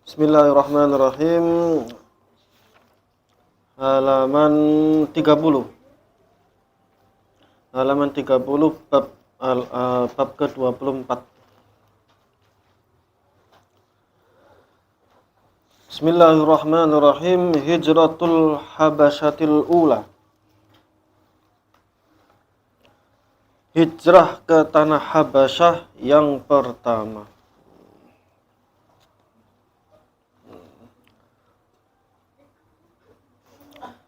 Bismillahirrahmanirrahim. Halaman 30. Halaman 30 bab ke-24. Bismillahirrahmanirrahim. Hijratul Habasyatil Ula. Hijrah ke tanah Habasyah yang pertama.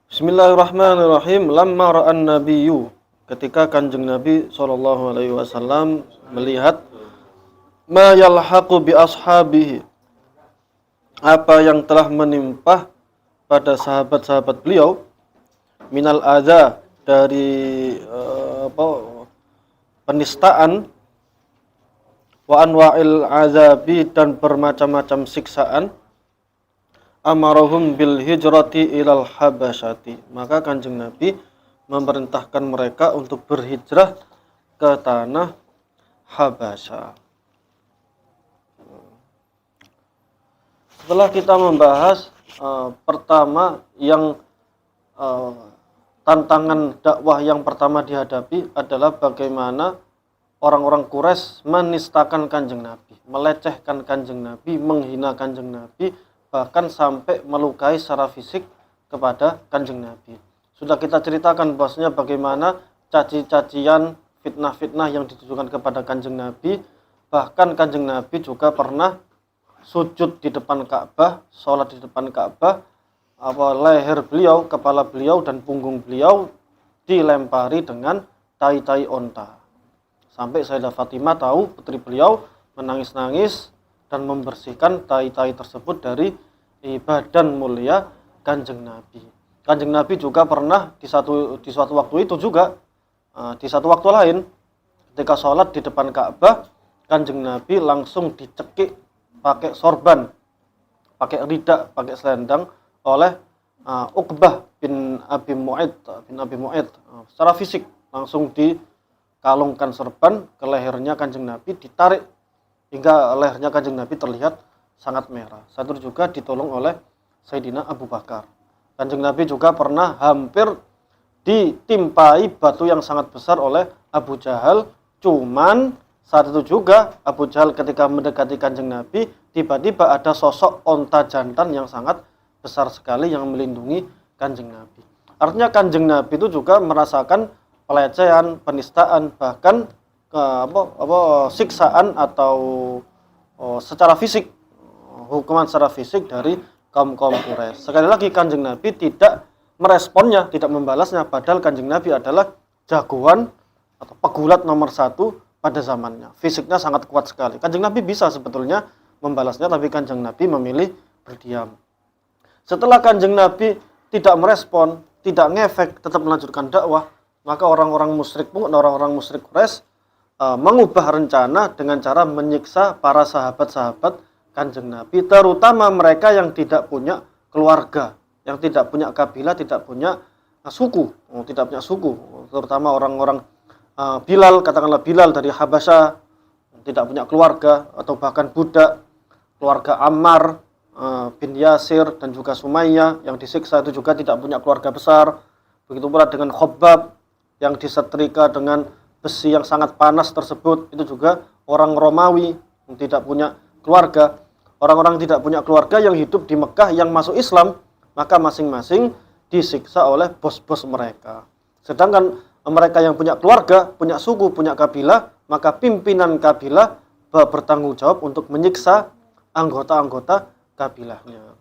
Bismillahirrahmanirrahim. Lamma ra'an nabiyyu, ketika Kanjeng Nabi SAW melihat ma yalhaqu bi ashabihi, apa yang telah menimpa pada sahabat-sahabat beliau, minal adza, dari penistaan, wa anwa'il azabi, dan bermacam-macam siksaan, amarahum bil hijrati ilal habasyati, maka Kanjeng Nabi memerintahkan mereka untuk berhijrah ke tanah Habasyah. Setelah kita membahas pertama yang tantangan dakwah yang pertama dihadapi adalah bagaimana orang-orang Quraisy menistakan Kanjeng Nabi, melecehkan Kanjeng Nabi, menghina Kanjeng Nabi, bahkan sampai melukai secara fisik kepada Kanjeng Nabi. Sudah kita ceritakan bahwasanya bagaimana caci-cacian, fitnah-fitnah yang ditujukan kepada Kanjeng Nabi. Bahkan Kanjeng Nabi juga pernah sujud di depan Ka'bah, sholat di depan Ka'bah, leher beliau, kepala beliau, dan punggung beliau dilempari dengan tai-tai onta. Sampai Sayyidah Fatimah tahu, putri beliau, menangis-nangis dan membersihkan tai-tai tersebut dari badan mulia Kanjeng Nabi. Kanjeng Nabi juga pernah di suatu waktu itu juga, di satu waktu lain, ketika sholat di depan Ka'bah, Kanjeng Nabi langsung dicekik pakai sorban, pakai ridak, pakai selendang oleh Uqbah bin Abi Mu'aid. Secara fisik langsung dikalungkan sorban ke lehernya Kanjeng Nabi, ditarik hingga lehernya Kanjeng Nabi terlihat sangat merah. Satu juga ditolong oleh Sayyidina Abu Bakar. Kanjeng Nabi juga pernah hampir ditimpai batu yang sangat besar oleh Abu Jahal. Cuman saat itu juga Abu Jahal ketika mendekati Kanjeng Nabi, tiba-tiba ada sosok onta jantan yang sangat besar sekali yang melindungi Kanjeng Nabi. Artinya Kanjeng Nabi itu juga merasakan pelecehan, penistaan, bahkan siksaan atau secara fisik, hukuman secara fisik dari kaum-kaum Quraisy. Sekali lagi Kanjeng Nabi tidak meresponnya, tidak membalasnya, padahal Kanjeng Nabi adalah jagoan atau pegulat nomor satu pada zamannya. Fisiknya sangat kuat sekali. Kanjeng Nabi bisa sebetulnya membalasnya, tapi Kanjeng Nabi memilih berdiam. Setelah Kanjeng Nabi tidak merespon, tidak ngefek, tetap melanjutkan dakwah, maka orang-orang musyrik Quraisy mengubah rencana dengan cara menyiksa para sahabat-sahabat Kanjeng Nabi, terutama mereka yang tidak punya keluarga, yang tidak punya kabilah, tidak punya suku, terutama orang-orang Bilal, katakanlah Bilal dari Habasyah, tidak punya keluarga, atau bahkan budak, keluarga Ammar bin Yasir dan juga Sumayyah yang disiksa itu juga tidak punya keluarga besar. Begitu pula dengan Khobbab yang disetrika dengan besi yang sangat panas tersebut, itu juga orang Romawi yang tidak punya keluarga. Orang-orang tidak punya keluarga yang hidup di Mekah yang masuk Islam, maka masing-masing disiksa oleh bos-bos mereka. Sedangkan mereka yang punya keluarga, punya suku, punya kabilah, maka pimpinan kabilah bertanggung jawab untuk menyiksa anggota-anggota kabilahnya.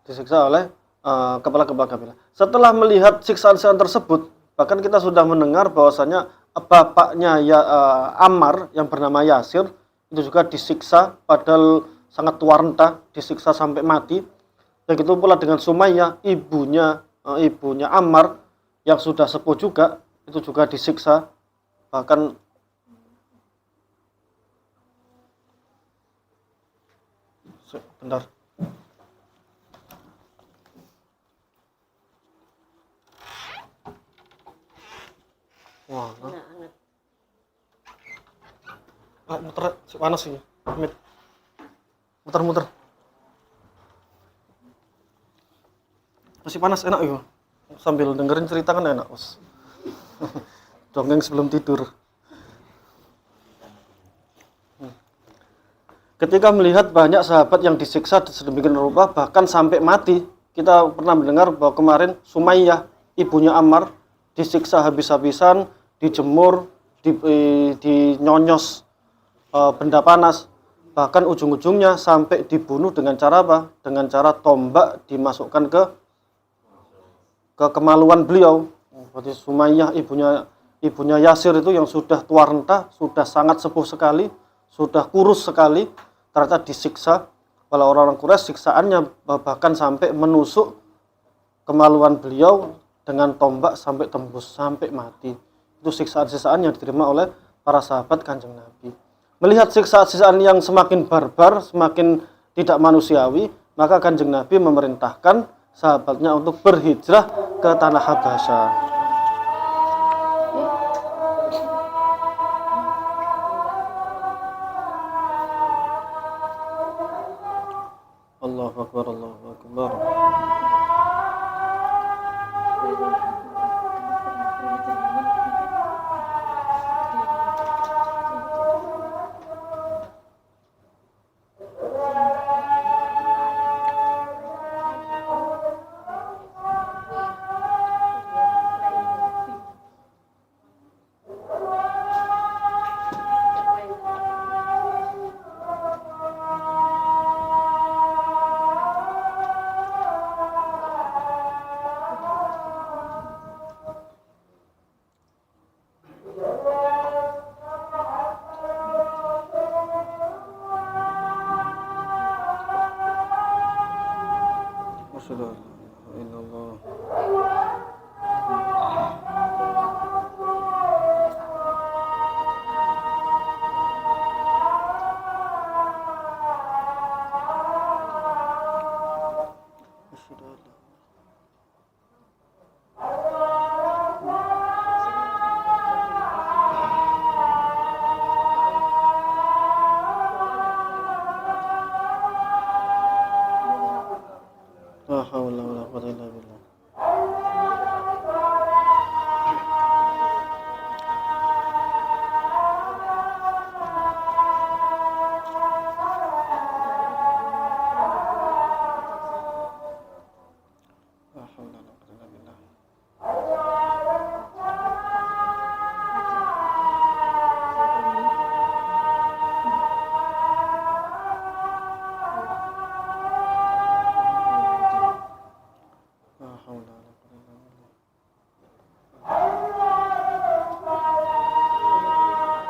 Disiksa oleh kepala-kepala kabilah. Setelah melihat siksaan-siksaan tersebut, bahkan kita sudah mendengar bahwasanya bapaknya Ammar yang bernama Yasir itu juga disiksa, padahal sangat tua renta, disiksa sampai mati. Begitu pula dengan Sumayyah, ibunya Ammar yang sudah sepuh juga, itu juga disiksa, bahkan bentar. Wah, Anget. muter panas sih. Amit. Muter-muter. Masih panas enak ya. Sambil dengerin cerita kan enak, Bos. Dongeng sebelum tidur. Ketika melihat banyak sahabat yang disiksa sedemikian rupa bahkan sampai mati, kita pernah mendengar bahwa kemarin Sumayyah, ibunya Ammar, disiksa habis-habisan, dijemur, dinyonyos benda panas, bahkan ujung-ujungnya sampai dibunuh dengan cara apa? Dengan cara tombak dimasukkan ke kemaluan beliau. Berarti Sumayyah, ibunya Yasir itu yang sudah tua renta, sudah sangat sepuh sekali, sudah kurus sekali, ternyata disiksa oleh orang-orang Quraisy. Siksaannya bahkan sampai menusuk kemaluan beliau dengan tombak sampai tembus, sampai mati. Itu siksaan-siksaan yang diterima oleh para sahabat Kanjeng Nabi. Melihat siksaan-siksaan yang semakin barbar, semakin tidak manusiawi, maka Kanjeng Nabi memerintahkan sahabatnya untuk berhijrah ke tanah Habasyah. Allahu Akbar, Allahu Akbar. La haula wala quwwata illa billah. La haula wala quwwata illa billah. La haula wala quwwata illa billah.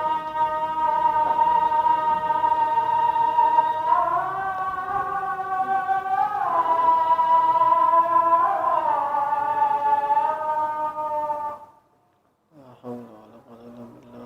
La haula wala quwwata illa billah.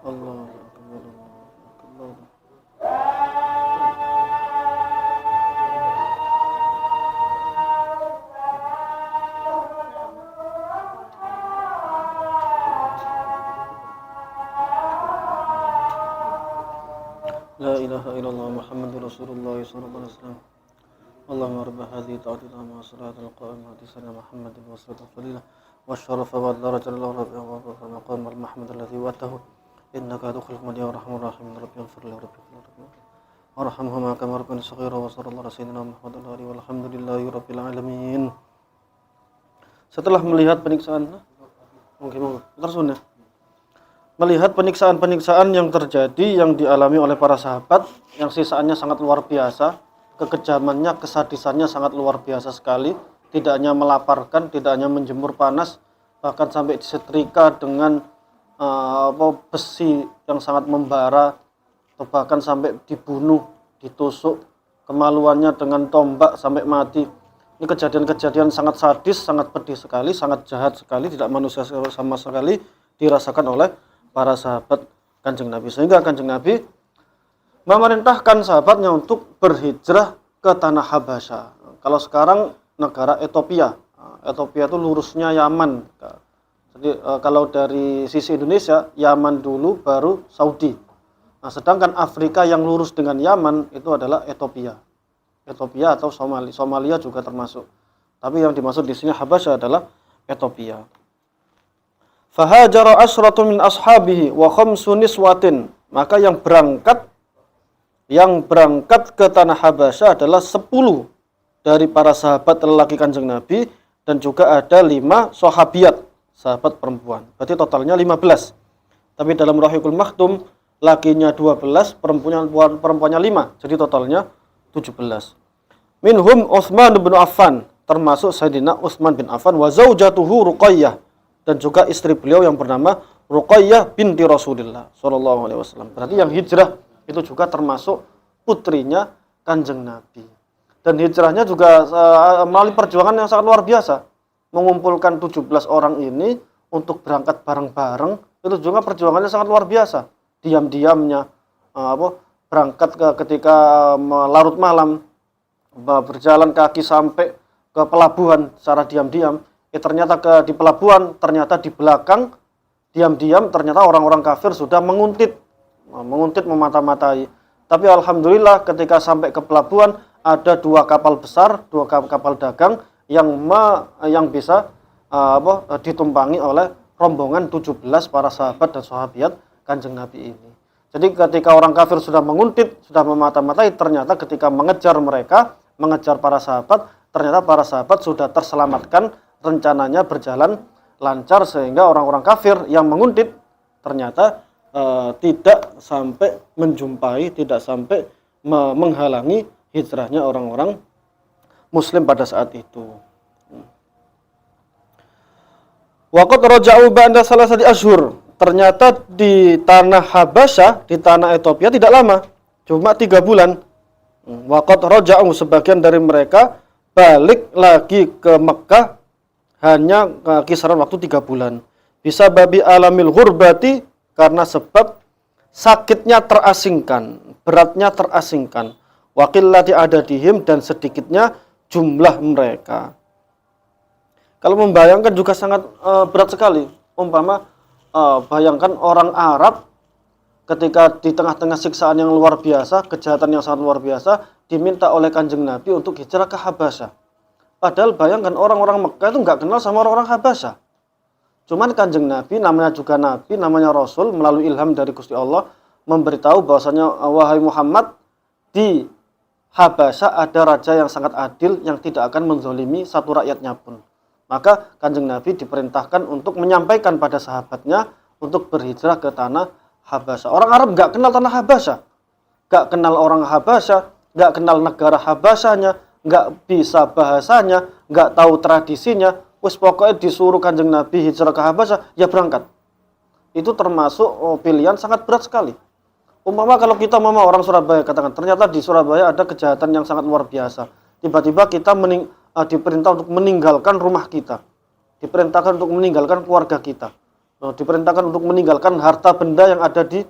Allahu Akbar, Allahu Akbar. La ilaha illallah Muhammadur Rasulullah sallallahu alaihi wasallam. Allahumma rabb hadhihi ta'ati wa salatul qa'imah sayyidina Muhammadin wa sallallahu fadilah wa syarafa wa darajat wa maqam al-mahmud alladhi wa'atahu innaka tudkhilul madiyya rahmanur rahim rabbil ighfir li rabbil warhamhuma kama rabbani shaghira wa sallallahu ala sayyidina Muhammadin wa alihi walhamdulillahi rabbil alamin. Setelah melihat penyiksaan melihat penyiksaan-penyiksaan yang terjadi, yang dialami oleh para sahabat, yang sisaannya sangat luar biasa, kekejamannya, kesadisannya sangat luar biasa sekali, tidak hanya melaparkan, tidak hanya menjemur panas, bahkan sampai disetrika dengan besi yang sangat membara, atau bahkan sampai dibunuh, ditusuk kemaluannya dengan tombak sampai mati. Ini kejadian-kejadian sangat sadis, sangat pedih sekali, sangat jahat sekali, tidak manusia sama sekali dirasakan oleh para sahabat Kanjeng Nabi. Sehingga Kanjeng Nabi memerintahkan sahabatnya untuk berhijrah ke tanah Habasya. Kalau sekarang negara Ethiopia. Ethiopia itu lurusnya Yaman. Jadi kalau dari sisi Indonesia, Yaman dulu baru Saudi. Nah, sedangkan Afrika yang lurus dengan Yaman itu adalah Ethiopia. Ethiopia atau Somalia. Somalia juga termasuk. Tapi yang dimaksud di sini Habasya adalah Ethiopia. Fahajara asyratu min ashabihi wa khamsu niswatin. Maka yang berangkat ke tanah Habasya adalah 10 dari para sahabat lelaki Kanjeng Nabi dan juga ada 5 sahabiat, sahabat perempuan. Berarti totalnya 15. Tapi dalam Rahiqul Maktum lakinya 12, perempuannya 5. Jadi totalnya 17. Minhum Utsman bin Affan, termasuk Sayyidina Utsman bin Affan, wa zaujatuhu Ruqayyah, dan juga istri beliau yang bernama Ruqayyah binti Rasulullah sallallahu alaihi wasallam. Berarti yang hijrah itu juga termasuk putrinya Kanjeng Nabi. Dan hijrahnya juga melalui perjuangan yang sangat luar biasa. Mengumpulkan 17 orang ini untuk berangkat bareng-bareng, itu juga perjuangannya sangat luar biasa. Diam-diamnya berangkat ketika larut malam, berjalan kaki sampai ke pelabuhan secara diam-diam. Ternyata di pelabuhan, ternyata di belakang diam-diam ternyata orang-orang kafir sudah menguntit memata-matai. Tapi alhamdulillah ketika sampai ke pelabuhan ada 2 kapal besar, 2 kapal dagang yang bisa ditumpangi oleh rombongan 17 para sahabat dan sahabiat Kanjeng Nabi ini. Jadi ketika orang kafir sudah menguntit, sudah memata-matai, ternyata ketika mengejar para sahabat, ternyata para sahabat sudah terselamatkan, rencananya berjalan lancar sehingga orang-orang kafir yang menguntit ternyata tidak sampai menjumpai, tidak sampai menghalangi hijrahnya orang-orang Muslim pada saat itu. Waqad raja'u ba'da salasati asyhur. Ternyata di tanah Habasya, di tanah Ethiopia tidak lama, cuma 3 bulan. Waqad raja'u, sebagian dari mereka balik lagi ke Mekah hanya kisaran waktu 3 bulan. Bisa babi alamil ghurbati, karena sebab sakitnya terasingkan, beratnya terasingkan. Waqillati adadihim, dan sedikitnya jumlah mereka. Kalau membayangkan juga sangat berat sekali. Umpama bayangkan orang Arab ketika di tengah-tengah siksaan yang luar biasa, kejahatan yang sangat luar biasa, diminta oleh Kanjeng Nabi untuk hijrah ke Habasya. Padahal bayangkan orang-orang Mekah itu nggak kenal sama orang-orang Habasya. Cuman Kanjeng Nabi, namanya juga Nabi, namanya Rasul, melalui ilham dari Gusti Allah, memberitahu bahwasanya, wahai Muhammad, di Habasya ada raja yang sangat adil, yang tidak akan menzolimi satu rakyatnya pun. Maka Kanjeng Nabi diperintahkan untuk menyampaikan pada sahabatnya untuk berhijrah ke tanah Habasya. Orang Arab nggak kenal tanah Habasya, nggak kenal orang Habasya, nggak kenal negara Habasyanya, nggak bisa bahasanya, nggak tahu tradisinya. Wes pokoknya disuruh Kanjeng Nabi hijrah ke Habasya, ya berangkat. Itu termasuk pilihan sangat berat sekali. Umpama kalau kita orang Surabaya, katakan ternyata di Surabaya ada kejahatan yang sangat luar biasa. Tiba-tiba kita diperintah untuk meninggalkan rumah kita, diperintahkan untuk meninggalkan keluarga kita, diperintahkan untuk meninggalkan harta benda yang ada di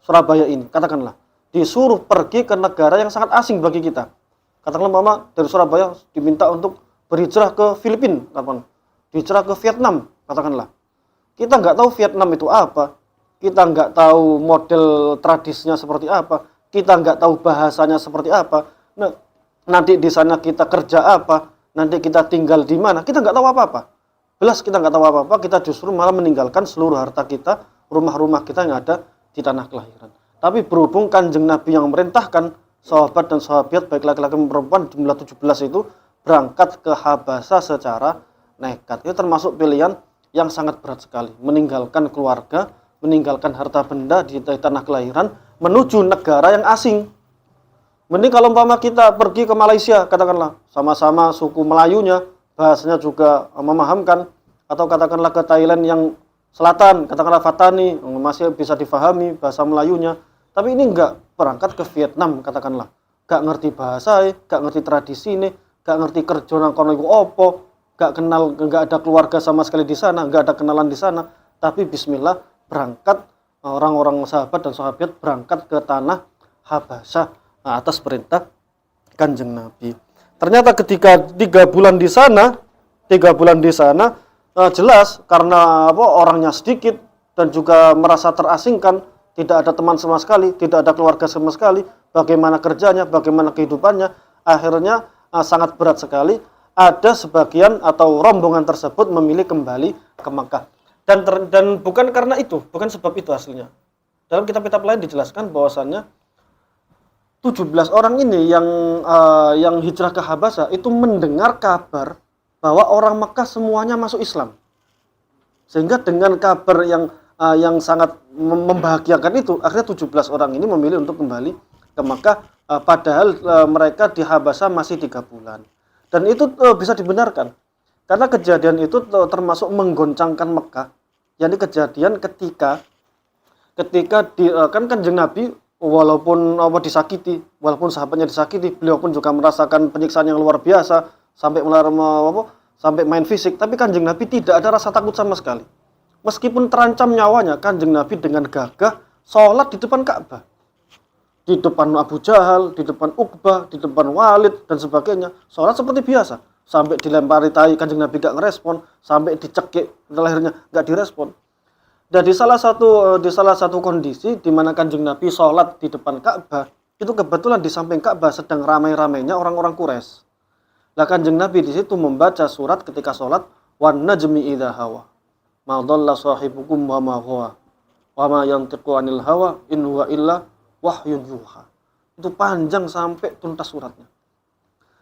Surabaya ini. Katakanlah disuruh pergi ke negara yang sangat asing bagi kita. Katakanlah mama dari Surabaya diminta untuk berhijrah ke Filipina, hijrah ke Vietnam, katakanlah. Kita nggak tahu Vietnam itu apa, kita nggak tahu model tradisinya seperti apa, kita nggak tahu bahasanya seperti apa. Nah, nanti di sana kita kerja apa, nanti kita tinggal di mana, kita nggak tahu apa-apa. Belas kita nggak tahu apa-apa, kita justru malah meninggalkan seluruh harta kita, rumah-rumah kita yang ada di tanah kelahiran. Tapi berhubung Kanjeng Nabi yang memerintahkan, sahabat dan sahabiat baik laki-laki maupun perempuan jumlah 17 itu berangkat ke Habasya secara nekat. Itu termasuk pilihan yang sangat berat sekali. Meninggalkan keluarga, meninggalkan harta benda di tanah kelahiran, menuju negara yang asing. Mending kalau umpama kita pergi ke Malaysia, katakanlah sama-sama suku Melayunya, bahasanya juga memahamkan, atau katakanlah ke Thailand yang selatan, katakanlah Fatani, masih bisa difahami bahasa Melayunya. Tapi ini enggak, berangkat ke Vietnam katakanlah, enggak ngerti bahasa, enggak ngerti tradisi ini, gak ngerti kerja nang kono iku apa, gak kenal, gak ada keluarga sama sekali di sana, gak ada kenalan di sana, tapi bismillah berangkat, orang-orang sahabat dan sahabat berangkat ke tanah Habasyah atas perintah Kanjeng Nabi. Ternyata ketika 3 bulan di sana, jelas karena orangnya sedikit dan juga merasa terasingkan, tidak ada teman sama sekali, tidak ada keluarga sama sekali, bagaimana kerjanya, bagaimana kehidupannya, akhirnya sangat berat sekali. Ada sebagian atau rombongan tersebut memilih kembali ke Makkah. Dan bukan karena itu, bukan sebab itu aslinya. Dalam kitab-kitab lain dijelaskan bahwasannya 17 orang ini yang hijrah ke Habasyah itu mendengar kabar bahwa orang Makkah semuanya masuk Islam. Sehingga dengan kabar yang sangat membahagiakan itu, akhirnya 17 orang ini memilih untuk kembali ke Makkah, padahal mereka di Habasyah masih 3 bulan. Dan itu bisa dibenarkan, karena kejadian itu termasuk menggoncangkan Mekah. Yakni kejadian ketika kan Kanjeng Nabi walaupun disakiti, walaupun sahabatnya disakiti, beliau pun juga merasakan penyiksaan yang luar biasa sampai sampai main fisik, tapi Kanjeng Nabi tidak ada rasa takut sama sekali. Meskipun terancam nyawanya, Kanjeng Nabi dengan gagah sholat di depan Ka'bah, di depan Abu Jahal, di depan Uqbah, di depan Walid dan sebagainya, sholat seperti biasa. Sampai dilempari tai, Kanjeng Nabi gak ngerespon, sampai dicekik, akhirnya gak direspon. Dan di salah satu kondisi di mana Kanjeng Nabi sholat di depan Ka'bah, itu kebetulan di samping Ka'bah sedang ramai-ramainya orang-orang Quraisy. Lah Kanjeng Nabi di situ membaca surat ketika sholat, wan najmi idza hawa, ma dhalla sahibukum wa ma ghawa, wa ma yantiqu anil hawa in huwa illa wahyun yuha. Itu panjang sampai tuntas suratnya.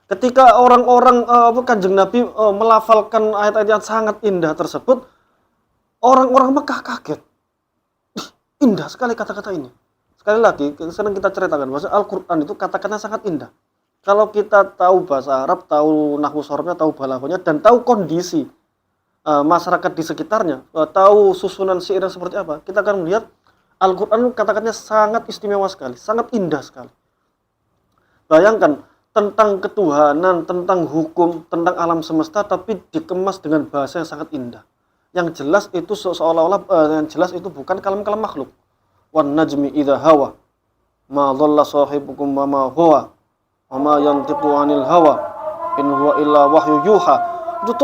Ketika orang-orang Kanjeng Nabi melafalkan ayat-ayat yang sangat indah tersebut, orang-orang Mekah kaget. Indah sekali kata-kata ini. Sekali lagi, sekarang kita ceritakan bahwa Al-Quran itu kata-katanya sangat indah. Kalau kita tahu bahasa Arab, tahu nahwu sorofnya, tahu balaghahnya, dan tahu kondisi masyarakat di sekitarnya, tahu susunan syairnya seperti apa, kita akan melihat Al-Quran kata-katanya sangat istimewa sekali, sangat indah sekali. Bayangkan, tentang ketuhanan, tentang hukum, tentang alam semesta, tapi dikemas dengan bahasa yang sangat indah. Yang jelas itu seolah-olah yang jelas itu bukan kalam-kalam makhluk. Wan najmi idza hawa, ma dhalla sahibukum wa ma huwa, wa ma yantiqu anil hawa, in huwa illa wahyu yuha. Itu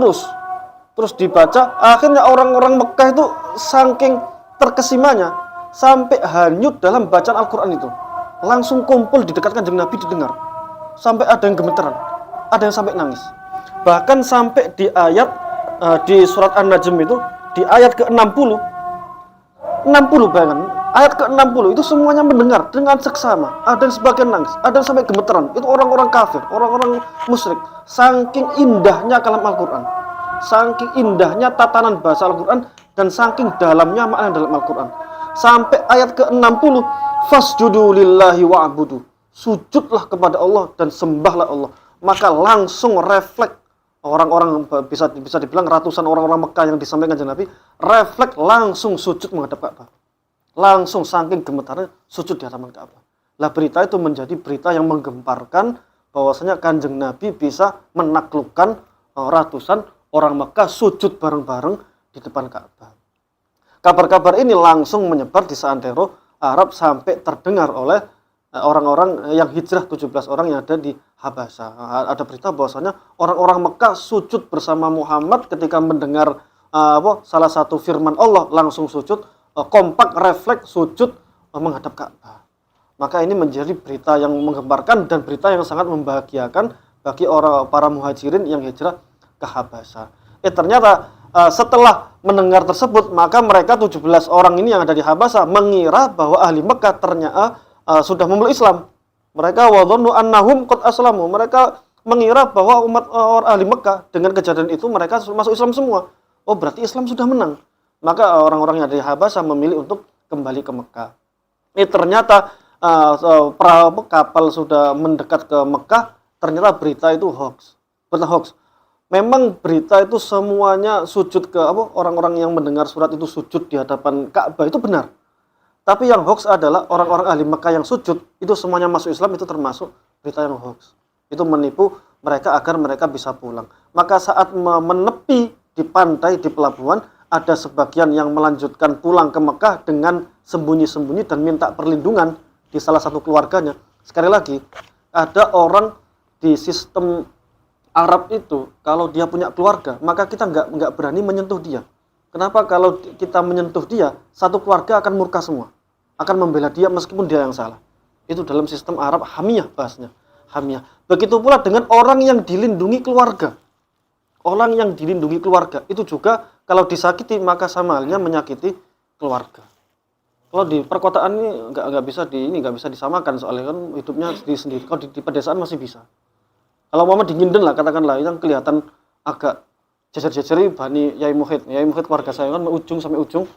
terus dibaca, akhirnya orang-orang Mekah itu saking terkesimanya sampai hanyut dalam bacaan Al-Quran itu. Langsung kumpul di dekat Kanjeng Nabi didengar. Sampai ada yang gemeteran, ada yang sampai nangis. Bahkan sampai di ayat di surat An-Najm itu, di ayat ke-60, 60 bayangkan, ayat ke-60 itu semuanya mendengar dengan seksama. Ada yang sebagian nangis, ada yang sampai gemeteran. Itu orang-orang kafir, orang-orang musyrik. Saking indahnya kalam Al-Quran, saking indahnya tatanan bahasa Al-Quran, dan saking dalamnya makna dalam Al-Quran. Sampai ayat ke-60, fasjudu lillahi wa'budu, sujudlah kepada Allah dan sembahlah Allah. Maka langsung refleks orang-orang, bisa dibilang ratusan orang-orang Mekah yang disampaikan Kanjeng Nabi, refleks langsung sujud menghadap Ka'bah. Langsung saking gemetarnya sujud di hadapan Ka'bah. Lah berita itu menjadi berita yang menggemparkan bahwasanya Kanjeng Nabi bisa menaklukkan ratusan orang Mekah sujud bareng-bareng di depan Ka'bah. Kabar-kabar ini langsung menyebar di seantero Arab sampai terdengar oleh orang-orang yang hijrah 17 orang yang ada di Habasyah. Ada berita bahwasanya orang-orang Mekah sujud bersama Muhammad ketika mendengar salah satu firman Allah, langsung sujud, kompak refleks sujud menghadap Ka'bah. Maka ini menjadi berita yang menggemparkan dan berita yang sangat membahagiakan bagi para muhajirin yang hijrah ke Habasyah. Ternyata setelah mendengar tersebut, maka mereka 17 orang ini yang ada di Habasyah mengira bahwa ahli Mekah ternyata sudah memeluk Islam. Mereka wadhannu annahum qad aslamu. Mereka mengira bahwa umat orang ahli Mekah dengan kejadian itu mereka masuk Islam semua. Oh, berarti Islam sudah menang. Maka orang-orang yang ada di Habasyah memilih untuk kembali ke Mekah. Ternyata kapal sudah mendekat ke Mekah, ternyata berita itu hoax. Berita hoax. Memang berita itu semuanya sujud ke orang-orang yang mendengar surat itu sujud di hadapan Ka'bah itu benar. Tapi yang hoax adalah orang-orang ahli Mekah yang sujud itu semuanya masuk Islam, itu termasuk berita yang hoax. Itu menipu mereka agar mereka bisa pulang. Maka saat menepi di pantai, di pelabuhan, ada sebagian yang melanjutkan pulang ke Mekah dengan sembunyi-sembunyi dan minta perlindungan di salah satu keluarganya. Sekali lagi, ada orang di sistem Arab itu, kalau dia punya keluarga, maka kita nggak berani menyentuh dia. Kenapa? Kalau kita menyentuh dia, satu keluarga akan murka semua, akan membela dia meskipun dia yang salah. Itu dalam sistem Arab hamiyah bahasnya, hamiyah. Begitu pula dengan orang yang dilindungi keluarga. Orang yang dilindungi keluarga itu juga kalau disakiti maka sama halnya menyakiti keluarga. Kalau di perkotaan ini nggak bisa disamakan, soalnya kan hidupnya sendiri. Kalau di pedesaan masih bisa. Kalau mama dinginden lah katakanlah, yang kelihatan agak jejer-jejeri Bani Yai Muhid keluarga saya kan ujung sampai ujung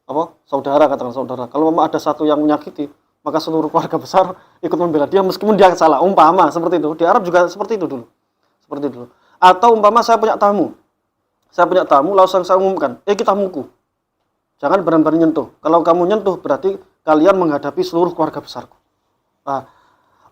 apa saudara, katakan saudara. Kalau mama ada satu yang menyakiti, maka seluruh keluarga besar ikut membela dia meskipun dia salah. Umpama seperti itu. Di Arab juga seperti itu dulu. Seperti itu dulu. Atau umpama saya punya tamu, langsung saya umumkan, kita muku. Jangan berani-berani nyentuh. Kalau kamu nyentuh berarti kalian menghadapi seluruh keluarga besarku. Nah,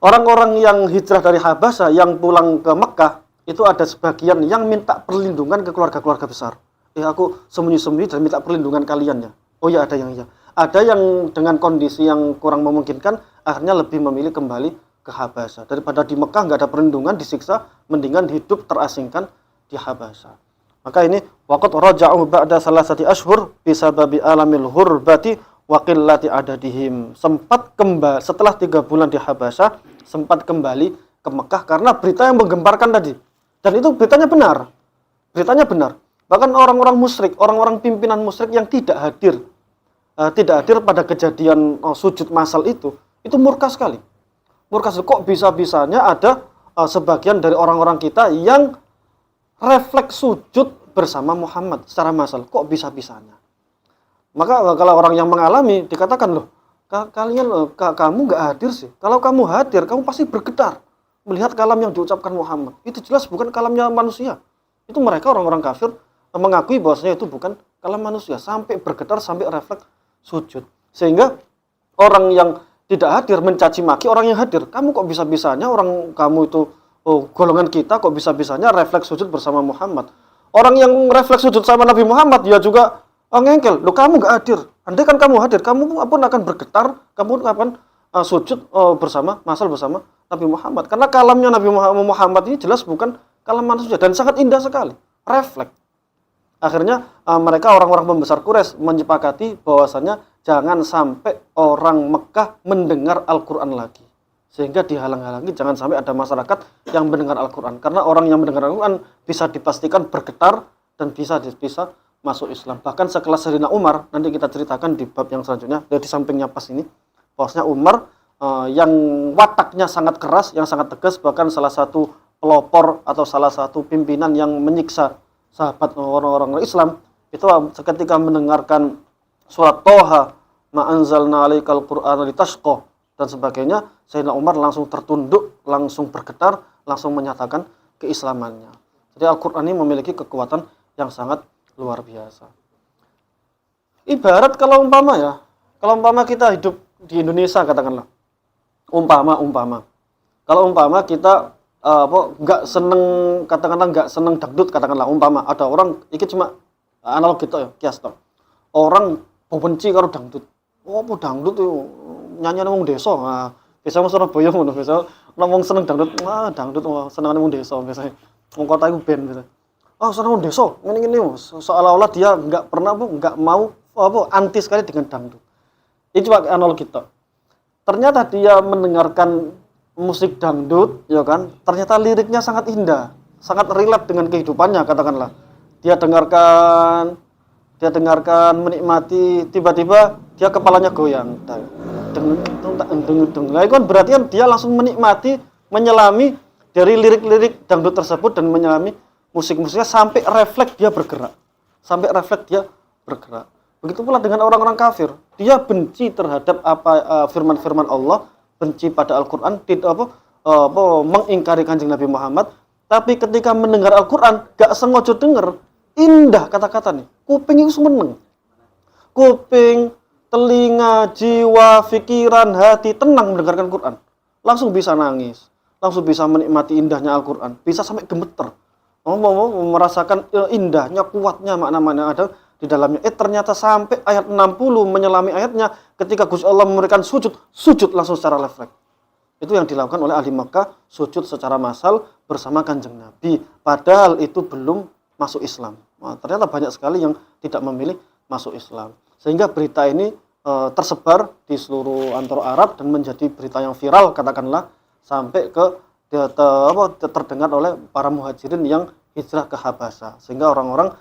orang-orang yang hijrah dari Habasyah yang pulang ke Mekah itu ada sebagian yang minta perlindungan ke keluarga-keluarga besar. Aku sembunyi-sembunyi dan minta perlindungan kalian ya. Oh ya, ada yang iya. Ada yang dengan kondisi yang kurang memungkinkan akhirnya lebih memilih kembali ke Habasyah. Daripada di Mekah nggak ada perlindungan, disiksa, mendingan hidup terasingkan di Habasyah. Maka ini waqad raja'u ba'da salasati ashhur bisababi alamil hurbati wa qillati adadihim. Sempat kembali setelah 3 bulan di Habasyah, sempat kembali ke Mekah karena berita yang menggemparkan tadi. Dan itu beritanya benar. Beritanya benar. Bahkan orang-orang musyrik, orang-orang pimpinan musyrik yang tidak hadir pada kejadian sujud massal itu murka sekali. Murka sekali. Kok bisa-bisanya ada sebagian dari orang-orang kita yang refleks sujud bersama Muhammad secara massal. Kok bisa-bisanya? Maka kalau orang yang mengalami dikatakan, loh, kamu nggak hadir sih. Kalau kamu hadir, kamu pasti bergetar melihat kalam yang diucapkan Muhammad. Itu jelas bukan kalamnya manusia. Itu mereka orang-orang kafir mengakui bahwasanya itu bukan kalam manusia, sampai bergetar, sampai refleks sujud. Sehingga orang yang tidak hadir mencaci maki orang yang hadir. Kamu kok bisa-bisanya orang kamu itu golongan kita kok bisa-bisanya refleks sujud bersama Muhammad. Orang yang refleks sujud sama Nabi Muhammad dia juga ngengkel. Loh, kamu nggak hadir. Andai kan kamu hadir, kamu pun akan bergetar, kamu akan sujud massal bersama Nabi Muhammad. Karena kalamnya Nabi Muhammad ini jelas bukan kalam manusia dan sangat indah sekali. Refleks. Akhirnya mereka orang-orang pembesar Quraisy menyepakati bahwasanya jangan sampai orang Mekah mendengar Al-Quran lagi. Sehingga dihalang-halangi jangan sampai ada masyarakat yang mendengar Al-Quran. Karena orang yang mendengar Al-Quran bisa dipastikan bergetar dan bisa masuk Islam. Bahkan sekelas Sayyidina Umar, nanti kita ceritakan di bab yang selanjutnya, di sampingnya pas ini, bahwasanya Umar yang wataknya sangat keras, yang sangat tegas, bahkan salah satu pelopor atau salah satu pimpinan yang menyiksa sahabat orang-orang Islam, itu ketika mendengarkan surat Toha, ma anzalna alaikal qur'ana litashqa dan sebagainya, Sayyidina Umar langsung tertunduk, langsung bergetar, langsung menyatakan keislamannya. Jadi Al-Qur'an ini memiliki kekuatan yang sangat luar biasa. Ibarat kalau umpama kita hidup di Indonesia, katakanlah, kalau umpama kita nggak seneng dangdut, katakanlah, umpama ada orang iki cuma analog gitu ya, kias toh. Orang benci karo dangdut. Dangdut itu nyanyian wong desa. Nah, biasa wong Surabaya ngono, biasa wong seneng dangdut, dangdut senengane wong desa biasanya. Wong kota iku band biasa. Seneng wong desa, ngene-ngene seolah-olah dia nggak mau anti sekali dengan dangdut. Ini cuma analog gitu. Ternyata dia mendengarkan musik dangdut, ya kan? Ternyata liriknya sangat indah, sangat relate dengan kehidupannya, katakanlah. Dia dengarkan menikmati, tiba-tiba dia kepalanya goyang. Nah, itu kan berarti kan dia langsung menikmati, menyelami dari lirik-lirik dangdut tersebut dan menyelami musik-musiknya sampai refleks dia bergerak. Begitu pula dengan orang-orang kafir. Dia benci terhadap firman-firman Allah, benci pada Al-Quran, mengingkari Kanjeng Nabi Muhammad. Tapi ketika mendengar Al-Quran, gak sengaja denger, indah kata-kata nih. Kuping itu meneng. Kuping, telinga, jiwa, pikiran, hati tenang mendengarkan Quran. Langsung bisa nangis, langsung bisa menikmati indahnya Al-Quran, bisa sampai gemeter, mau merasakan indahnya, kuatnya makna-makna ada di dalamnya. Ternyata sampai ayat 60 menyelami ayatnya, ketika Gusti Allah memberikan sujud langsung secara refleks. Itu yang dilakukan oleh ahli Makkah, sujud secara massal bersama Kanjeng Nabi. Padahal itu belum masuk Islam. Nah, ternyata banyak sekali yang tidak memilih masuk Islam. Sehingga berita ini tersebar di seluruh antara Arab dan menjadi berita yang viral, katakanlah, sampai ke terdengar oleh para muhajirin yang hijrah ke Habasah. Sehingga orang-orang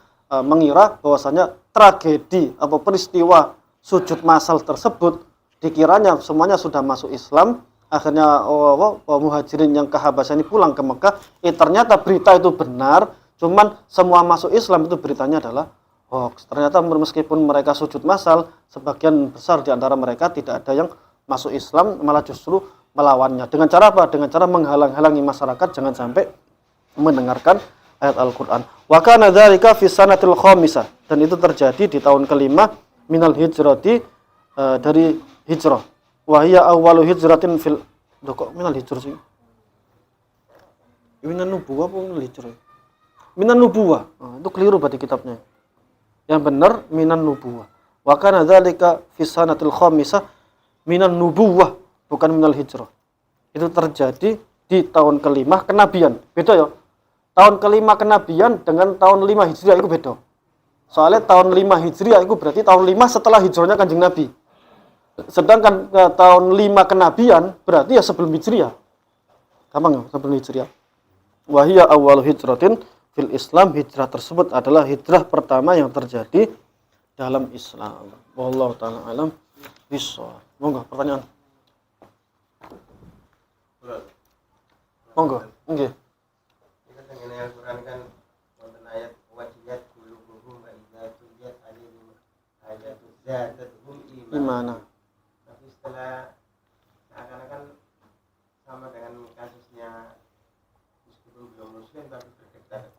mengira bahwasanya tragedi atau peristiwa sujud massal tersebut dikiranya semuanya sudah masuk Islam. Akhirnya muhajirin yang ke Habasah ini pulang ke Mekah. Ternyata berita itu benar, cuman semua masuk Islam itu beritanya adalah hoax. Ternyata meskipun mereka sujud massal, sebagian besar di antara mereka tidak ada yang masuk Islam, malah justru melawannya. Dengan cara apa? Dengan cara menghalang-halangi masyarakat jangan sampai mendengarkan ayat Al-Quran. Wa kana dzalika fi sanatil khamisah, dan itu terjadi di tahun kelima minal hijrati, dari hijrah. Wa hiya awwalu hijratin fil kok minal hijrah sih? Minan nubuwah apa minal hijrah? Minan nubuwah. Itu keliru berarti kitabnya. Yang benar minan nubuwah. Wa kana dzalika fi sanatil khamisah minan nubuwah, bukan minal hijrah. Itu terjadi di tahun kelima kenabian. Beda ya. Tahun kelima kenabian dengan tahun 5 Hijriah itu beda. Soalnya tahun 5 Hijriah itu berarti tahun 5 setelah hijrahnya Kanjeng Nabi. Sedangkan tahun 5 kenabian berarti ya sebelum Hijriah. Gampang ya, sebelum Hijriah. Wa hiya awwalu hijratin fil Islam, hijrah tersebut adalah hijrah pertama yang terjadi dalam Islam. Wallahu taala alam bissawab. Monggo pertanyaan. Monggo, nggih. Kita tengene Al-Qur'an kan wonten ayat wajiyat qulubuhum wa idza tuliyat alaihim ayatu zadatuhum Gimana? Tapi setelah seakan-akan sama dengan kasusnya meskipun belum muslim tapi bergetar.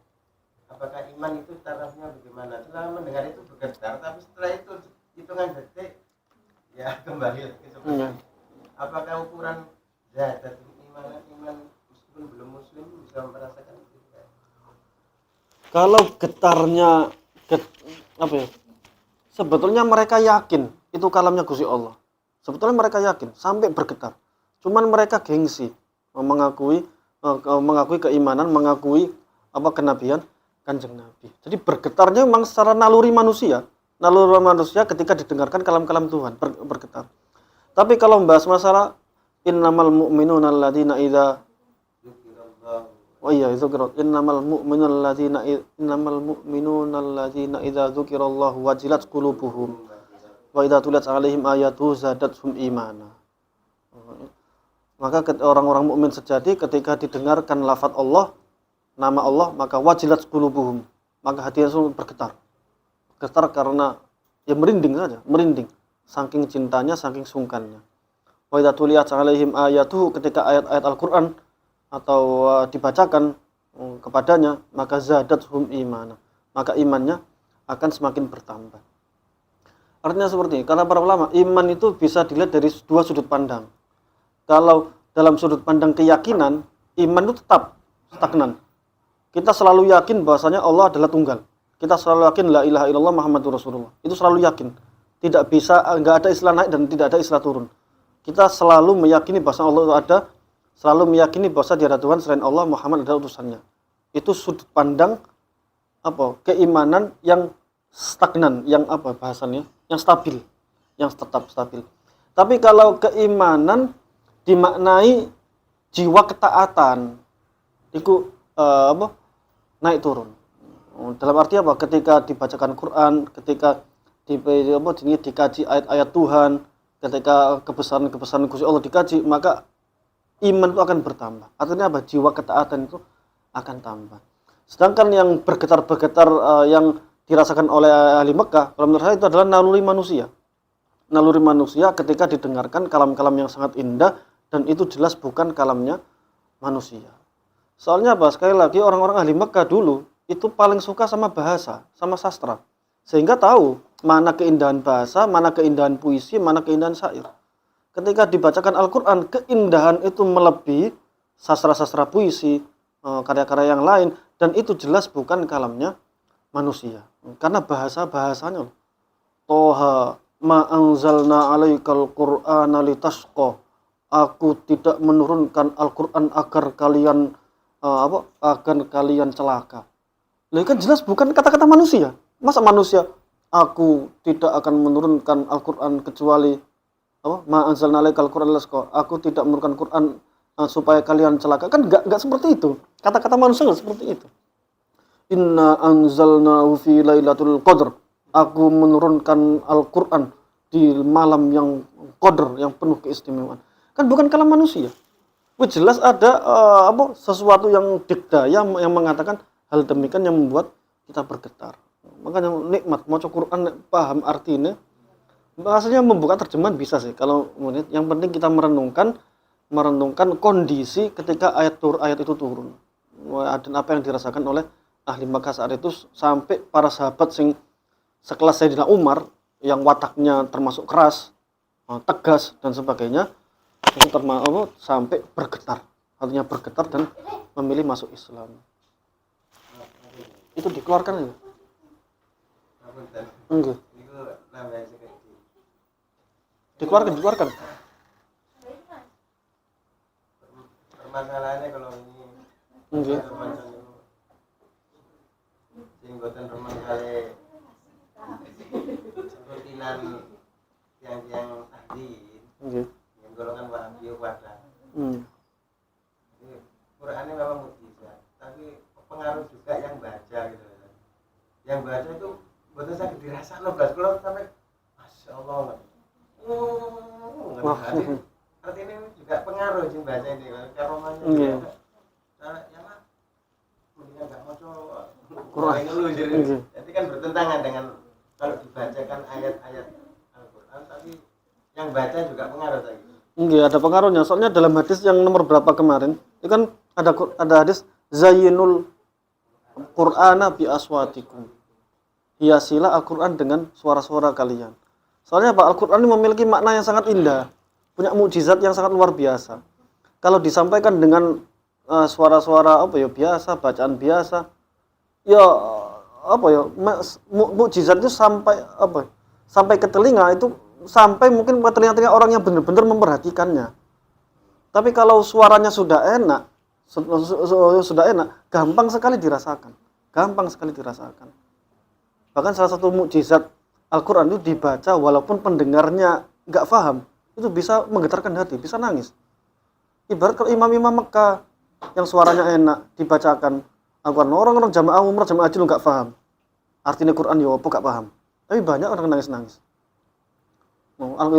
Apakah iman itu tarafnya bagaimana? Setelah mendengar itu bergetar, tapi setelah itu hitungan detik ya kembali lagi seperti apakah ukuran zadatul iman meskipun belum muslim bisa merasakan itu? Kalau getarnya apa ya? Sebetulnya mereka yakin itu kalamnya Gusti Allah. Sebetulnya mereka yakin sampai bergetar. Cuman mereka gengsi mengakui keimanan, mengakui kenabian Kanjeng Nabi. Jadi bergetarnya memang secara naluri manusia. Naluri manusia ketika didengarkan kalam-kalam Tuhan bergetar. Tapi kalau membahas masalah innamal mu'minuna alladzina idza innamal mu'minuna alladzina idza dzukirallahu wajilat qulubuhum wa idza tuliyat 'alaihim ayatuhu zadatuhum imana. Maka orang-orang mukmin sejati ketika didengarkan lafaz Allah, nama Allah, maka wajilat qulubuhum, maka hatinya langsung bergetar. Getar karena ya merinding saja, merinding saking cintanya, saking sungkannya. Wa idza tuliyat 'alaihim ayatuhu, ketika ayat-ayat Al-Qur'an atau dibacakan kepadanya, maka zadatuhum imana, maka imannya akan semakin bertambah. Artinya seperti ini, kata para ulama, iman itu bisa dilihat dari dua sudut pandang. Kalau dalam sudut pandang keyakinan, iman itu tetap stagnan. Kita selalu yakin bahwasanya Allah adalah tunggal. Kita selalu yakin la ilaha illallah Muhammadur Rasulullah. Itu selalu yakin. Tidak bisa, enggak ada istilah naik dan tidak ada istilah turun. Kita selalu meyakini bahwa Allah itu ada, selalu meyakini bahwa dia ada Tuhan selain Allah, Muhammad adalah utusannya. Itu sudut pandang keimanan yang stagnan, yang bahasanya, yang stabil, yang tetap stabil. Tapi kalau keimanan dimaknai jiwa ketaatan, itu naik turun. Dalam arti apa? Ketika dibacakan Quran, ketika dikaji ayat-ayat Tuhan, ketika kebesaran-kebesaran Gusti Allah dikaji, maka iman itu akan bertambah. Artinya apa? Jiwa ketaatan itu akan tambah. Sedangkan yang bergetar-bergetar yang dirasakan oleh ahli Mekah, kalau menurut saya itu adalah naluri manusia. Naluri manusia ketika didengarkan kalam-kalam yang sangat indah, dan itu jelas bukan kalamnya manusia. Soalnya apa? Sekali lagi orang-orang ahli Mekah dulu itu paling suka sama bahasa, sama sastra. Sehingga tahu mana keindahan bahasa, mana keindahan puisi, mana keindahan syair. Ketika dibacakan Al-Quran, keindahan itu melebihi sastra-sastra puisi, karya-karya yang lain, dan itu jelas bukan kalamnya manusia. Karena bahasanya Toha ma anzalna alaikal qur'ana litashqa. Aku tidak menurunkan Al-Qur'an agar kalian agar kalian celaka. Lah kan jelas bukan kata-kata manusia. Masa manusia aku tidak akan menurunkan Al-Qur'an kecuali ma anzalna alaikal qur'ana litashqa. Aku tidak menurunkan Qur'an supaya kalian celaka. Kan enggak seperti itu. Kata-kata manusia enggak seperti itu. Inna anzalnahu fi lailatul qadr. Aku menurunkan Al-Qur'an di malam yang qadr, yang penuh keistimewaan. Kan bukan kalam manusia. Jelas ada sesuatu yang dikdaya yang mengatakan hal demikian yang membuat kita bergetar. Makanya nikmat maca Qur'an paham artinya. Bahasanya membuka terjemahan bisa sih kalau yang penting kita merenungkan kondisi ketika ayat itu turun. Dan apa yang dirasakan oleh ahli Makkah saat itu sampai para sahabat sing sekelas Sayyidina Umar yang wataknya termasuk keras, tegas dan sebagainya itu sampai bergetar, artinya bergetar dan memilih masuk Islam. Itu dikeluarkan ya? Enggak. Dikeluarkan. Permasalahannya kalau ini Enggak. Singgotan rumah kali rutinan yang ahli yang golongan Wahabi wadah. Quran ini memang mukjizat, tapi pengaruh juga yang baca gitu. Yang baca itu betul sakit dirasa loh, kalau sampai masya Allah. Artinya ini juga pengaruh yang baca ini karomanya. Mendingan nggak mau Quran dulu jadi kan bertentangan dengan kalau dibacakan ayat-ayat Al-Quran, tapi yang baca juga pengaruh tadi. Enggak ada pengaruhnya. Soalnya dalam hadis yang nomor berapa kemarin itu kan ada hadis zayyinul Qur'ana bi aswatikum. Hiasilah Al-Quran dengan suara-suara kalian. Soalnya Al-Quran ini memiliki makna yang sangat indah, punya mukjizat yang sangat luar biasa. Kalau disampaikan dengan suara-suara biasa, bacaan biasa, mukjizat itu sampai ke telinga itu, sampai mungkin ke telinga orang yang benar-benar memperhatikannya. Tapi kalau suaranya sudah enak, gampang sekali dirasakan. Bahkan salah satu mukjizat Al-Quran itu dibaca walaupun pendengarnya nggak paham, itu bisa menggetarkan hati, bisa nangis. Ibarat kalau imam-imam Mekah yang suaranya enak dibacakan Al-Quran, orang-orang jamaah umrah, jamaah haji nggak paham artinya Quran, nggak paham, tapi banyak orang nangis-nangis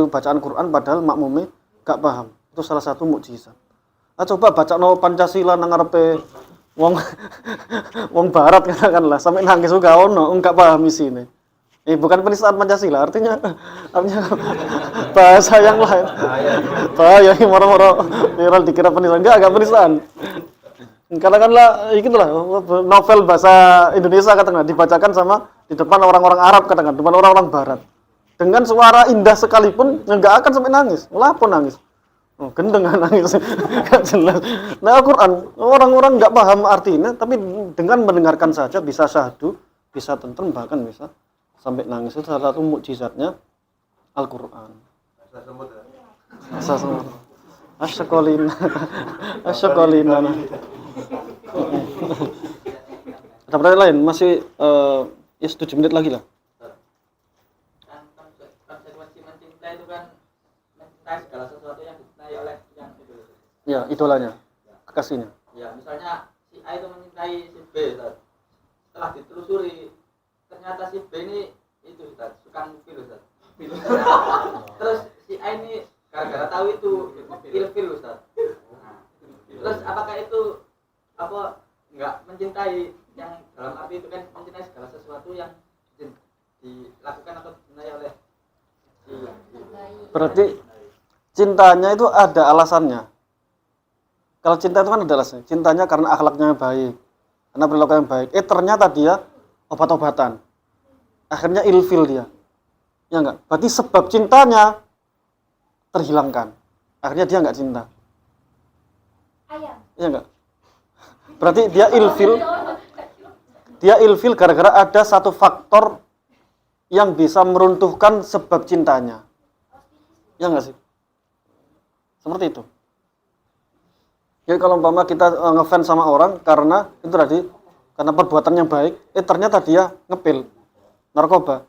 bacaan Quran padahal makmumnya nggak paham. Itu salah satu mukjizat. Coba baca Pancasila nang ngarepe wong barat katakanlah sampai nangis juga nggak paham isine. Bukan penistaan Pancasila, artinya bahasa yang lain. Bahaya, moro-moro viral dikira penistaan. Enggak penistaan. Katakanlah itulah novel bahasa Indonesia katakanlah dibacakan di depan orang-orang Arab, katakan depan orang-orang barat. Dengan suara indah sekalipun enggak akan sampai nangis. Lapor nangis. Gendeng nangis. Enggak jelas. Nah, Al-Qur'an orang-orang enggak paham artinya, tapi dengan mendengarkan saja bisa syahdu, bisa tentrem, bahkan bisa sampai nangis. Itu salah satu mukjizatnya Al-Qur'an. Asyakolina. Ada pertanyaan lain? Masih 7 menit lagi lah. Konsekuensi mencinta itu kan mencintai segala sesuatu yang dicintai oleh yang itu. Ya, idolanya, kekasihnya. Ya, misalnya si A itu mencintai si B, Ustaz. Setelah ditelusuri ternyata si B ini itu Ustaz, suka ngupil Ustaz. Terus si A ini gara-gara tahu itu ilfil Ustaz. Terus apakah itu enggak mencintai yang dalam arti itu kan mencintai segala sesuatu yang dilakukan atau dicintai oleh berarti cintanya itu ada alasannya. Kalau cinta itu kan ada alasannya. Cintanya karena akhlaknya baik, karena perilaku yang baik. Ternyata dia obat-obatan. Akhirnya ilfil dia. Ya enggak? Berarti sebab cintanya terhilangkan. Akhirnya dia enggak cinta. Ayam. Iya enggak? Berarti dia ilfil. Dia ilfil gara-gara ada satu faktor yang bisa meruntuhkan sebab cintanya. Ya enggak sih? Seperti itu. Jadi kalau umpama kita ngefans sama orang karena itu tadi, karena perbuatannya baik, ternyata dia ngepil narkoba,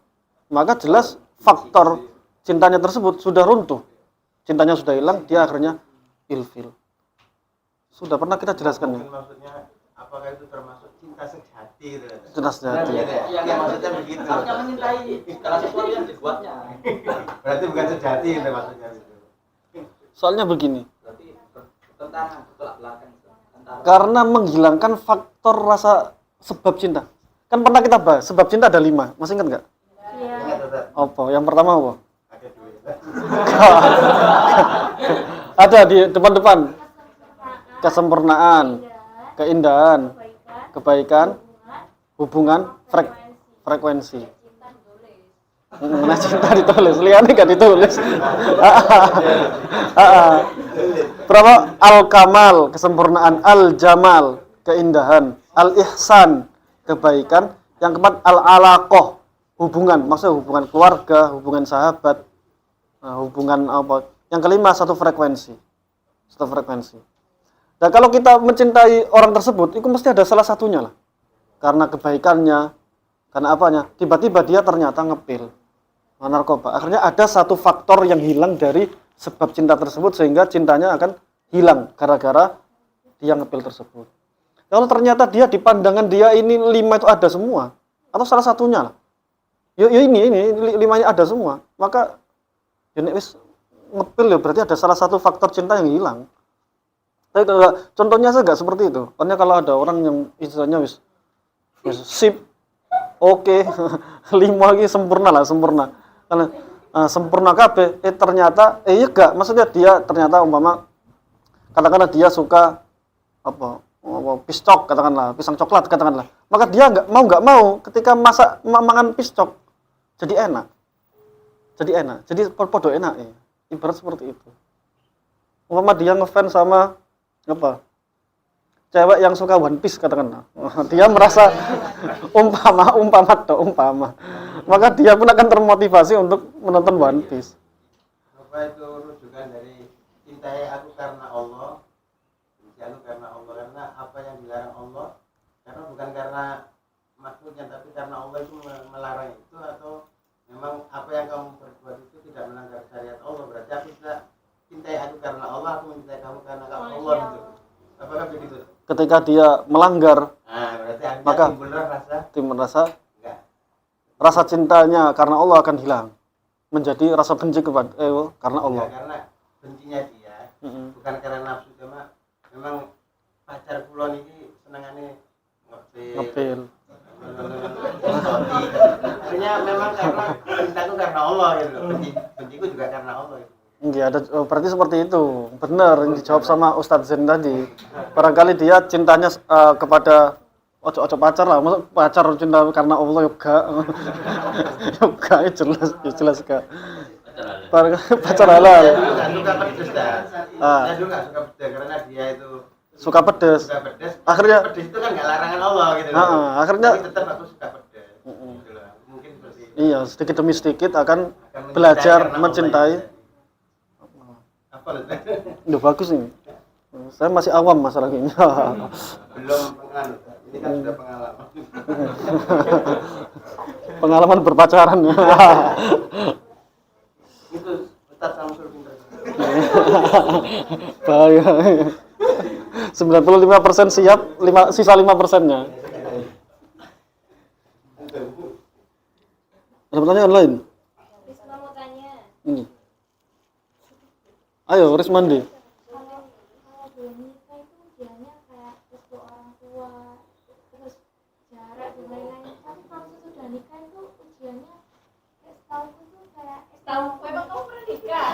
maka jelas faktor cintanya tersebut sudah runtuh. Cintanya sudah hilang, dia akhirnya ilfil. Sudah pernah kita jelaskan ya. Mungkin maksudnya apakah itu termasuk cinta sejati gitu? Cinta sejati. Yang maksudnya begitu. Artinya mencintai segala sesuatu yang dibuatnya. Berarti bukan sejati gitu maksudnya itu. Soalnya begini, Berarti bertentangan, bertolak belakang antara karena menghilangkan faktor rasa sebab cinta. Kan pernah kita bahas, sebab cinta ada 5, masih ingat nggak? Ingat Ustaz? Apa? Yang pertama apa? Ada duit. Ada di depan-depan. Kesempurnaan, keindahan, kebaikan, hubungan, frekuensi. Nah, cinta ditulis, liane gak ditulis. Berapa? Al-kamal, kesempurnaan, al-jamal, keindahan, al-ihsan, kebaikan. Yang keempat, al-alaqah, hubungan, maksudnya hubungan keluarga, hubungan sahabat, hubungan apa. Yang kelima, satu frekuensi. Satu frekuensi. Nah, kalau kita mencintai orang tersebut, itu mesti ada salah satunya lah. Karena kebaikannya, karena apanya? Tiba-tiba dia ternyata ngepil narkoba. Akhirnya ada satu faktor yang hilang dari sebab cinta tersebut sehingga cintanya akan hilang gara-gara dia ngepil tersebut. Kalau ternyata dia di pandangan dia ini 5 itu ada semua atau salah satunya lah. Ini 5-nya ada semua, maka ini wis ngepil ya berarti ada salah satu faktor cinta yang hilang. Tapi contohnya saya nggak seperti itu. Karena kalau ada orang yang istilahnya wis sip, oke, 5 lagi sempurna lah, sempurna. Karena sempurna KB, ternyata iya enggak, maksudnya dia ternyata umpama katakanlah dia suka apa piscok, katakanlah pisang coklat katakanlah, maka dia nggak mau ketika masak makan piscok jadi enak, jadi podo enak ya, ibarat seperti itu. Umpama dia ngefans sama apa cewek yang suka One Piece katakanlah, dia merasa umpama, maka dia pun akan termotivasi untuk menonton One Piece. Apa itu rujukan dari cintai aku karena Allah, benci aku karena Allah, karena apa yang dilarang Allah, karena bukan karena makhluknya tapi karena Allah itu melarang itu, atau memang apa yang kamu perbuat itu tidak melanggar syariat Allah, berarti aku tidak cintai aku karena Allah, aku mencintai kamu karena Allah gitu. Apakah begitu? Ketika dia melanggar, Berarti maka timbul rasa rasa cintanya karena Allah akan hilang, menjadi rasa benci karena Allah. Ya, karena bencinya dia bukan karena nafsu, cuma memang pacar kulon ini senangannya ngepil. Artinya memang karena cintaku karena Allah gitu. Benciku juga karena Allah gitu. Iya, berarti seperti itu. Benar yang dijawab sama Ustadz Zen tadi. Barangkali dia cintanya kepada ojo pacar lah. Maksud pacar cinta karena Allah yoga. Yoga jelas kak. Pacar halal. Suka pedes dah. Saya juga suka pedes karena dia itu suka pedes. Akhirnya pedes itu kan nggak larangan Allah gitu. Akhirnya tapi tetap aku suka pedes. Gitu lah. Mungkin seperti itu. Iya, sedikit demi sedikit akan belajar mencintai. Udah bagus nih. Saya masih awam masalah ini. Belum pengalaman. Ini kan sudah pengalaman. Pengalaman berpacaran. Itu Ustaz Samsul pintar. Bahaya. 95% siap, sisa 5%-nya. Ada pertanyaan lain? Risma mau tanya. Ini. Ayo, Rismandi. Kalau belum nikah itu ujiannya kayak restu orang tua, terus jarak dan lain-lain. Tapi kalau sudah nikah itu ujiannya kayak setahun itu kayak setahun. Emang kamu pernah nikah?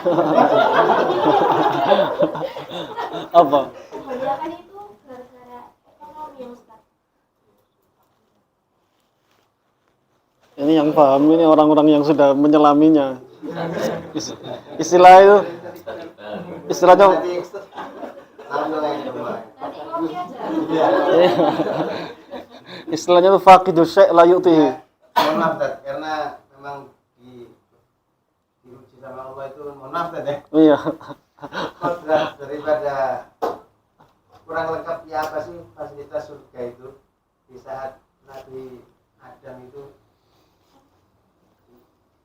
Apa? Kebanyakan itu gara-gara ekonomi ya Ustaz. Ini yang paham, ini orang-orang yang sudah menyelaminya. Istilah itu, istilahnya Langsung aja. kopi aja. Iya. Istilahnya tuh faqidu syai' la yu'tihi. Mohon maaf Tad, karena memang diuji sama Allah itu mohon maaf Tad ya. Iya. Kodrat daripada kurang lengkap ya apa sih fasilitas surga itu di saat Nabi Adam itu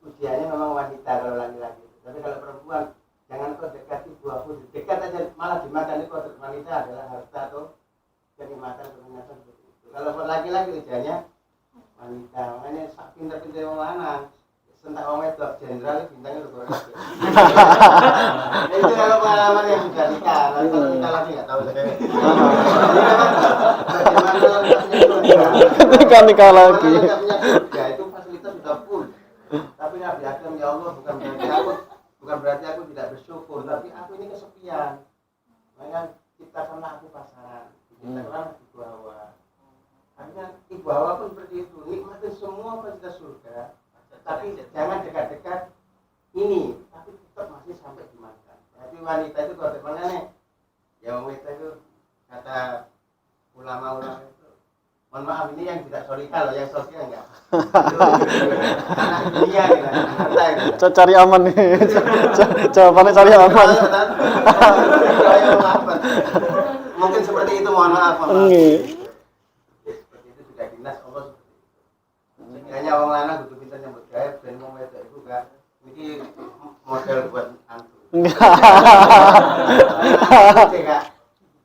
ujiannya memang wanita kalau laki-laki, tapi kalau perempuan jangan kau dekati buahku, dekat aja malah dimakan. Itu kodrat wanita adalah harta atau kenikmatan seperti itu. Kalau laki-laki ujiannya wanita, makanya pintar-pintar yang lanang sentak orang wedok jenderal bintangnya udah berapa. Itu kalau pengalaman yang sudah nikah, nanti kalau nikah lagi nggak tahu saya. Bagaimana Ketika nikah lagi. Ya itu fasilitas sudah full. Tapi Nabi Adam ya Allah bukan berarti aku tidak bersyukur, tapi aku ini kesepian. Makanya ciptakanlah aku pasangan, ciptakanlah ibu Hawa. Artinya ibu Hawa pun seperti itu, nikmatin semua fasilitas surga. Tapi jangan dekat-dekat ini, tapi tetap masih sampai dimakan. Tapi wanita itu kalau mana nih? Ya wanita itu kata ulama-ulama itu, mohon maaf ini yang tidak solihah loh, yang sosial enggak. Anak dunia gitu, harta gitu. Cari aman nih. Jawabannya cari aman. Mungkin seperti itu, mohon maaf. Nggih. Seperti itu juga dinas Allah seperti itu. Sekiranya orang lanang butuh pintar nyambut gawe dan mau wedok itu gak ini model buat antum.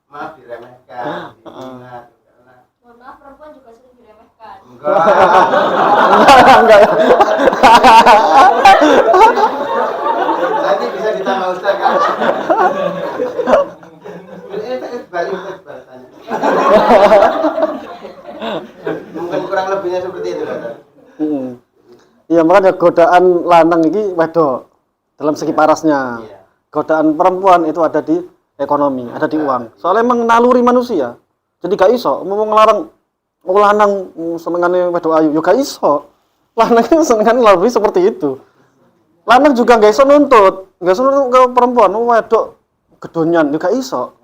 Maaf diremehkan, dihina karena Mohon maaf, perempuan juga sering diremehkan. Enggak. Nanti bisa ditambah Ustaz kan. Balik tanya. Mungkin kurang lebihnya seperti itu kan. Iya, makanya godaan lanang ini wedok dalam segi parasnya. Iya. Godaan perempuan itu ada di ekonomi, ada di uang. Soalnya emang naluri manusia. Jadi gak iso mau ngelarang lanang senengane wedok ayu, yo gak iso. Lanang itu senengane naluri seperti itu. Lanang juga gak iso nuntut ke perempuan, wedok gedonyan, yo gak iso.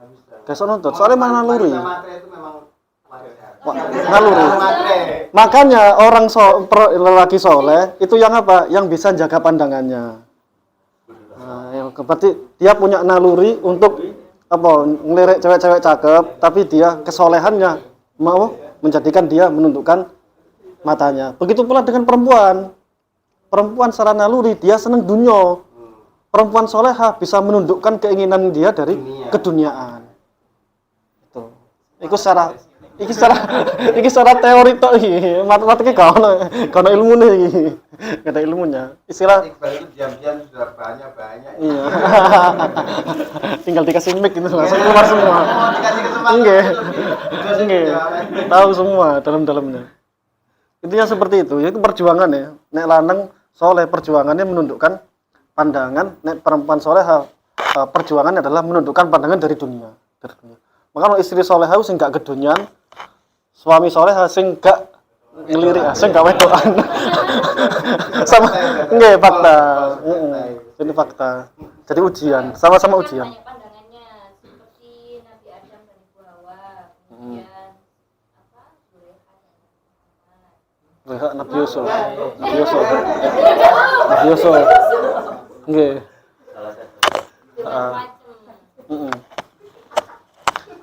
Gak iso nuntut, soalnya emang naluri. Matre itu memang Naluri. Makanya orang lelaki soleh itu yang apa? Yang bisa jaga pandangannya. Nah, yang berarti dia punya naluri untuk apa? Ngelirik cewek-cewek cakep, tapi dia kesolehannya mau menjadikan dia menundukkan matanya. Begitu pula dengan perempuan. Perempuan secara naluri dia seneng dunia. Perempuan soleha bisa menundukkan keinginan dia dari keduniaan. Itu iki secara teori tok iki. Matematika gak ono ilmune iki. Gak ada ilmunya. Istilah Iqbal itu diam-diam sudah banyak. iya. Tinggal dikasih mic gitu langsung keluar semua. Oh, dikasih kesempatan. Nggih. Tahu semua dalam-dalamnya. Intinya seperti itu. Itu perjuangan ya. Nek lanang soleh perjuangannya menundukkan pandangan, nek perempuan soleh perjuangannya adalah menundukkan pandangan dari dunia. Maka istri soleh sing gak gedonyan, suami soleh sing gak ngelirik, sing gak wedokan. Sama nggih fakta. Ini fakta. Jadi ujian, sama-sama ujian. Banyak pandangannya seperti Nabi Adam dan Ibu Hawa, kemudian apa? Zulekha dan Muhammad. Nabi Yusuf. Nggih.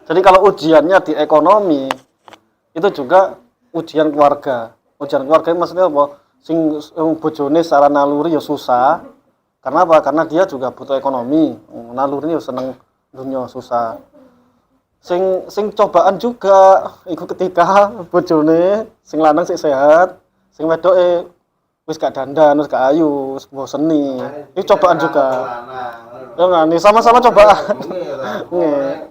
Jadi kalau ujiannya di ekonomi itu juga ujian keluarga. Ujian keluarga ini maksudnya apa? Sing bojone secara naluri ya susah. Karena apa? Karena dia juga butuh ekonomi. Naluri ya seneng dunia susah. Sing cobaan juga iku ketika bojone sing lanang sik sehat, sing wedoke wis gak dandan, wis gak ayu, wis boseni. Itu cobaan juga. Ya ngene sama-sama cobaan. Nggih.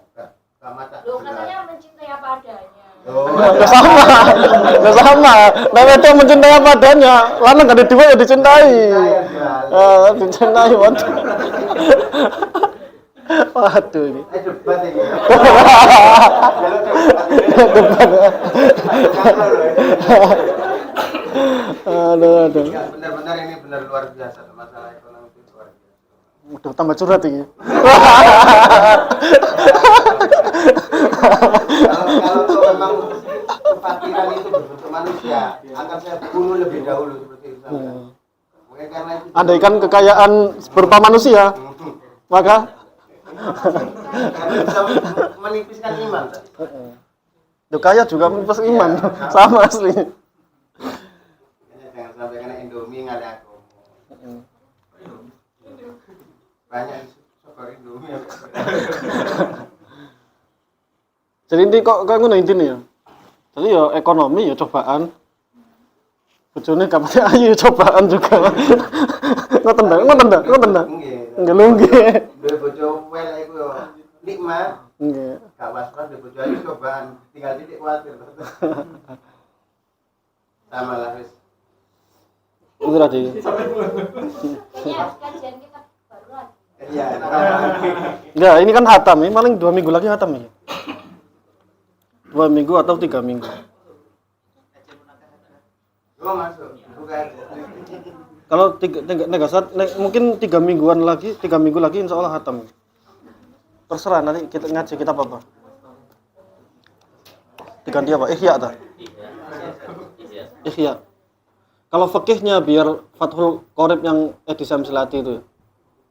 Loh, katanya mencintai apa adanya. Udah sama. Nah itu mencintai apa adanya. Lanang gak ada dua ya dicintai. Dicintai waduh. Waduh ini. Debat ini. Aduh. Benar-benar ini benar luar biasa masalah ekonomi itu luar biasa. Udah tambah curhat ini. Kalau memang kefakiran itu berbentuk manusia, akan saya bunuh lebih dahulu seperti itu. Mungkin karena itu. Andaikan kekayaan berupa manusia, maka karena bisa menipiskan iman. Duh, kaya juga menipis iman, sama asli. Jangan sampai kena Indomie nggak ada aku. Banyak sokor Indomie. Jadi ini kok ngono intine ya. Jadi ya ekonomi ya cobaan. Bojone kapate ayu ya cobaan juga. Ngoten ta? Nggih nggih. Duwe bojo welek iku yo nikmat. Nggih. Gak was-was duwe bojo ayu cobaan, tinggal titik kuatir. Sama lah wis. Itu tadi. Kayaknya harus kajian kita baru lagi. Iya. Enggak, ini kan hatam, ini paling 2 minggu lagi hatam ya. 2 minggu atau 3 minggu. Gua masuk. Bukan. Kalau mungkin 3 mingguan lagi, 3 minggu lagi insya Allah hatam. Terserah nanti kita ngaji kita apa? Diganti apa? Ihya ta? Ihya. Kalau fikihnya biar Fathul Qorib yang edisi Amsilati itu ya.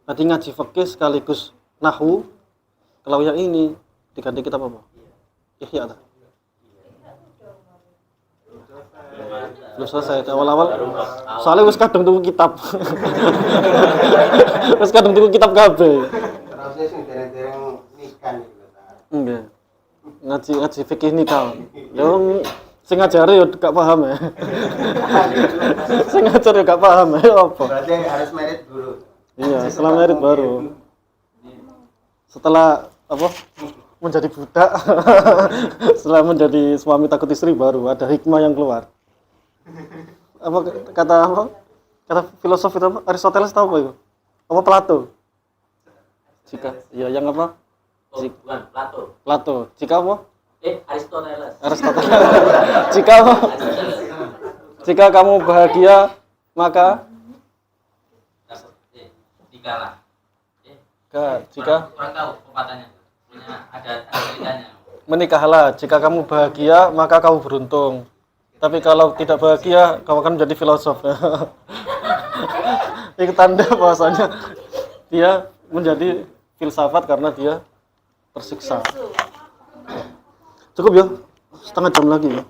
Nanti ngaji fikih sekaligus nahwu. Kalau yang ini diganti kitab apa? Ihya ta? Belum selesai awal-awal. Soalnya wis kadung tuku kitab. Wis kadung tuku kitab kabeh. Terusnya sing dereng-dereng nikah gitu ta. Enggak. Ngaji fikih nikah. Yo sing ngajare yo gak paham ya. Sing ngajar yo gak paham ya apa. Berarti harus merit dulu. Iya, setelah merit baru. Setelah apa? Menjadi budak. Setelah menjadi suami takut istri baru ada hikmah yang keluar. Apa kata filosof itu apa? Aristoteles tahu apa itu? Apa Plato? Ya yang apa? Bukan Plato. Plato. Jika apa? Aristoteles. Jika apa? Jika kamu bahagia, maka Dikalah. jika Kurang tahu pepatahnya. Punya ada ceritanya. menikahlah. Jika kamu bahagia, maka kamu beruntung. Tapi kalau tidak bahagia, kamu akan menjadi filosof. Itu tanda bahwasanya dia menjadi filsafat karena dia tersiksa. Cukup ya? Setengah jam lagi ya?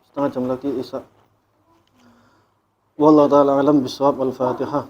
Setengah jam lagi Isya. Wallahu ta'ala alam bisawab. Al-Fatihah.